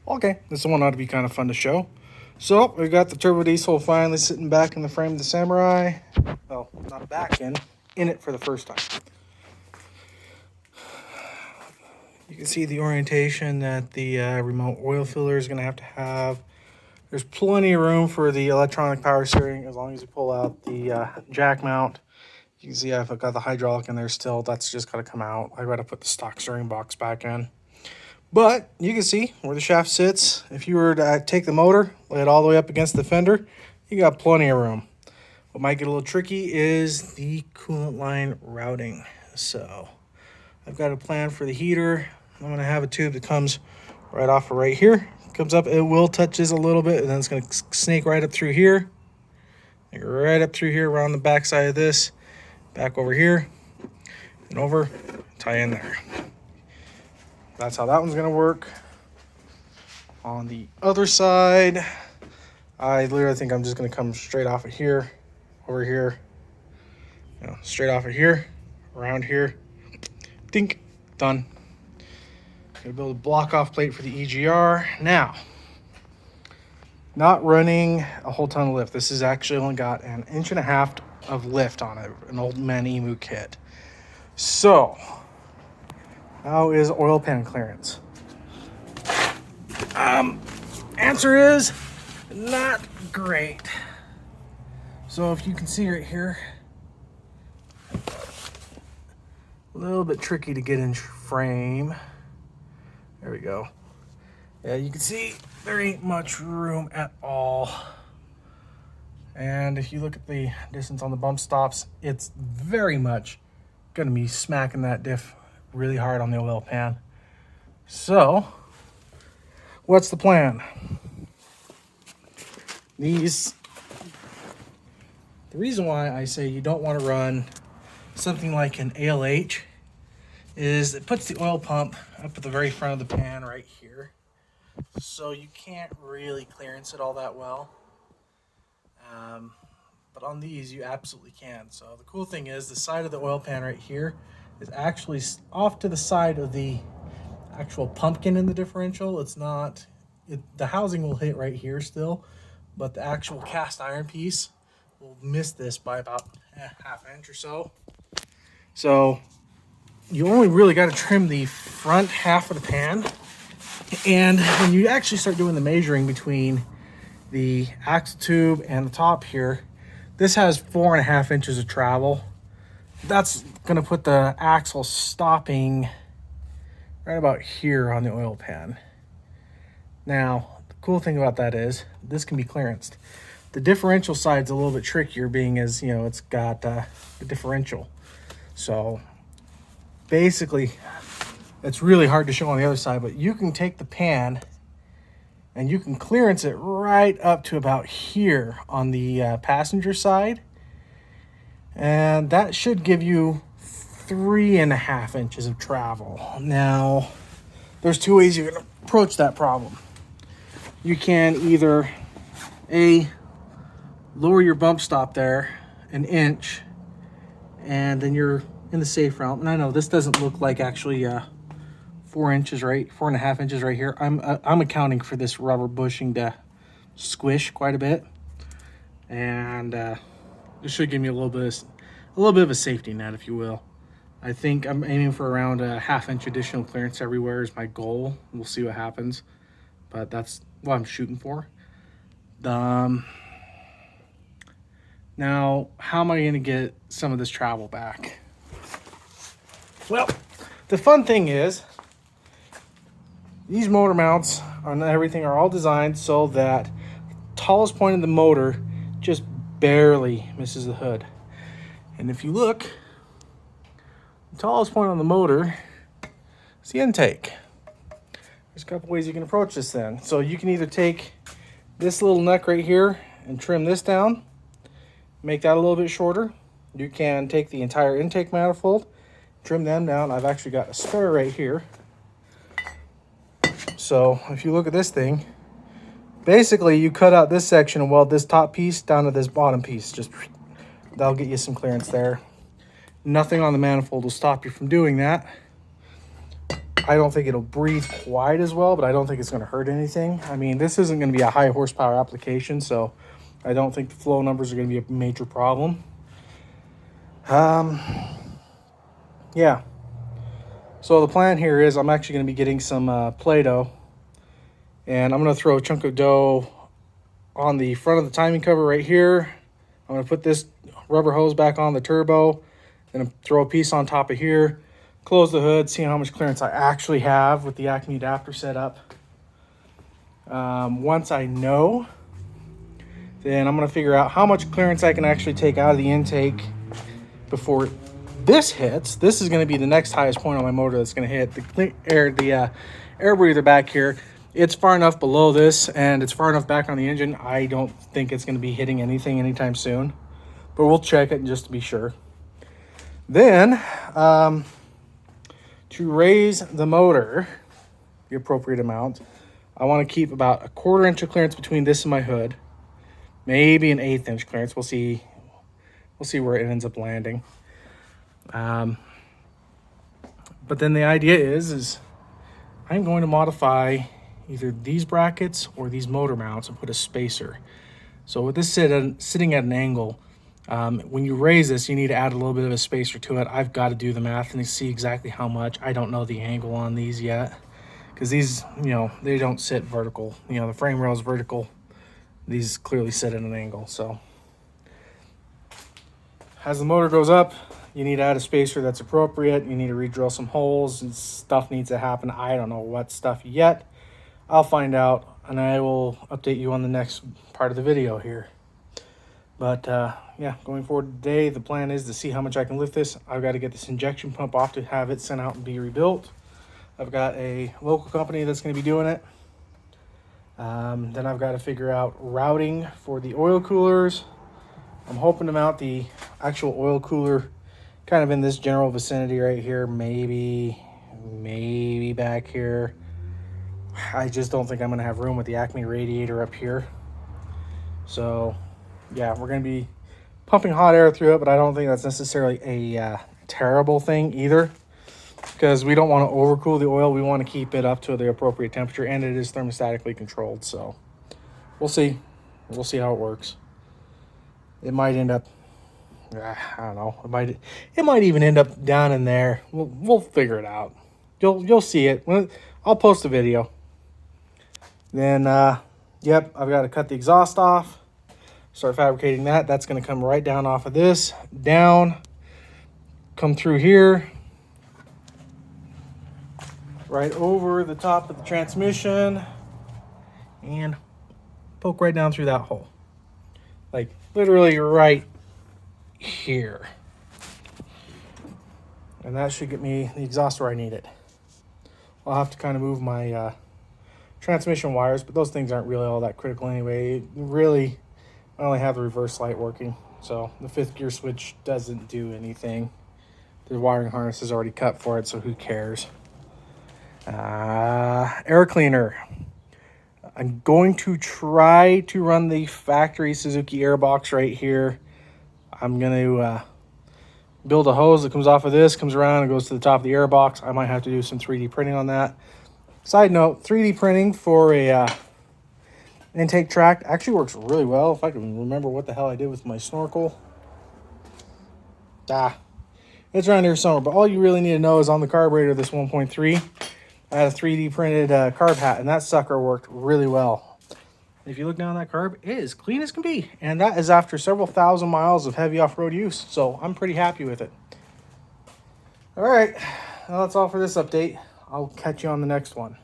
Okay, this one ought to be kind of fun to show. So we got the turbo diesel finally sitting back in the frame of the Samurai. Well, not back in it for the first time. You can see the orientation that the remote oil filler is going to have. There's plenty of room for the electronic power steering as long as you pull out the jack mount. You can see I've got the hydraulic in there still. That's just got to come out. I've got to put the stock steering box back in. But you can see where the shaft sits. If you were to take the motor, lay it all the way up against the fender, you got plenty of room. What might get a little tricky is the coolant line routing. So I've got a plan for the heater. I'm going to have a tube that comes right off of right here. Comes up, it will touch this a little bit, and then it's going to snake right up through here. Right up through here around the back side of this. Back over here and over, tie in there. That's how that one's gonna work. On the other side, I literally think I'm just gonna come straight off of here, over here, straight off of here, around here, dink, done. Gonna build a block off plate for the EGR. Now, not running a whole ton of lift. This has actually only got 1.5 inches of lift on it, an old man emu kit. So, how is oil pan clearance? Answer is not great. So if you can see right here, a little bit tricky to get in frame. There we go. Yeah, you can see there ain't much room at all. And if you look at the distance on the bump stops, it's very much gonna be smacking that diff really hard on the oil pan. So, what's the plan? The reason why I say you don't want to run something like an ALH is it puts the oil pump up at the very front of the pan right here. So you can't really clearance it all that well. But on these, you absolutely can. So the cool thing is the side of the oil pan right here is actually off to the side of the actual pumpkin in the differential. It's not, the housing will hit right here still, but the actual cast iron piece will miss this by about half an inch or so. So you only really got to trim the front half of the pan. And when you actually start doing the measuring between the axle tube and the top here, this has 4.5 inches of travel. That's going to put the axle stopping right about here on the oil pan. Now, the cool thing about that is this can be clearanced. The differential side's a little bit trickier, being as, it's got the differential. So basically, it's really hard to show on the other side, but you can take the pan and you can clearance it right up to about here on the passenger side. And that should give you 3.5 inches of travel. Now, there's two ways you can approach that problem. You can either lower your bump stop there 1 inch, and then you're in the safe route. And I know this doesn't look like actually 4.5 inches right here. I'm accounting for this rubber bushing to squish quite a bit, and it should give me a little bit of a safety net, if you will. I think I'm aiming for around a 1/2 inch additional clearance everywhere is my goal. We'll see what happens, but that's what I'm shooting for. Now, how am I going to get some of this travel back? Well, the fun thing is, these motor mounts on everything are all designed so that the tallest point of the motor just barely misses the hood. And if you look, the tallest point on the motor is the intake. There's a couple ways you can approach this then. So you can either take this little neck right here and trim this down, make that a little bit shorter. You can take the entire intake manifold, trim them down. I've actually got a spare right here. So if you look at this thing, basically you cut out this section and weld this top piece down to this bottom piece. Just that'll get you some clearance there. Nothing on the manifold will stop you from doing that. I don't think it'll breathe quite as well, but I don't think it's going to hurt anything. I mean, this isn't going to be a high horsepower application, so I don't think the flow numbers are going to be a major problem. Yeah. So the plan here is I'm actually going to be getting some Play-Doh, and I'm going to throw a chunk of dough on the front of the timing cover right here. I'm going to put this rubber hose back on the turbo, then throw a piece on top of here, close the hood, see how much clearance I actually have with the Acme adapter set up. Once I know, then I'm going to figure out how much clearance I can actually take out of the intake before this hits. This is going to be the next highest point on my motor that's going to hit. The air breather back here, it's far enough below this and it's far enough back on the engine. I don't think it's going to be hitting anything anytime soon, but we'll check it just to be sure. Then, to raise the motor the appropriate amount, I want to keep about 1/4 inch of clearance between this and my hood, maybe an 1/8 inch clearance. We'll see where it ends up landing. But then the idea is I'm going to modify either these brackets or these motor mounts and put a spacer. So with this sitting at an angle, when you raise this, you need to add a little bit of a spacer to it. I've got to do the math and see exactly how much. I don't know the angle on these yet, because these, they don't sit vertical. The frame rail is vertical. These clearly sit at an angle. So as the motor goes up, you need to add a spacer that's appropriate. You need to re-drill some holes, and stuff needs to happen. I don't know what stuff yet. I'll find out, and I will update you on the next part of the video here. But yeah, going forward today, the plan is to see how much I can lift this. I've got to get this injection pump off to have it sent out and be rebuilt. I've got a local company that's going to be doing it. Then I've got to figure out routing for the oil coolers. I'm hoping to mount the actual oil cooler kind of in this general vicinity right here, maybe back here. I just don't think I'm going to have room with the Acme radiator up here. So yeah, we're going to be pumping hot air through it, but I don't think that's necessarily a terrible thing either, because we don't want to overcool the oil. We want to keep it up to the appropriate temperature, and it is thermostatically controlled. So we'll see how it works. It might end up, I don't know, it might even end up down in there. We'll figure it out. You'll see it. I'll post a video. Then yep, I've got to cut the exhaust off, start fabricating that. That's going to come right down off of this, down, come through here, right over the top of the transmission, and poke right down through that hole. Like literally right here. And that should get me the exhaust where I need it. I'll have to kind of move my transmission wires, but those things aren't really all that critical anyway. Really, I only have the reverse light working, so the 5th gear switch doesn't do anything. The wiring harness is already cut for it, so who cares? Air cleaner. I'm going to try to run the factory Suzuki airbox right here. I'm going to build a hose that comes off of this, comes around and goes to the top of the airbox. I might have to do some 3D printing on that. Side note, 3D printing for a intake tract actually works really well. If I can remember what the hell I did with my snorkel. It's around here somewhere, but all you really need to know is on the carburetor of this 1.3, I had a 3D printed carb hat, and that sucker worked really well. If you look down that carb, it is clean as can be, and that is after several thousand miles of heavy off-road use, so I'm pretty happy with it. All right, well, that's all for this update. I'll catch you on the next one.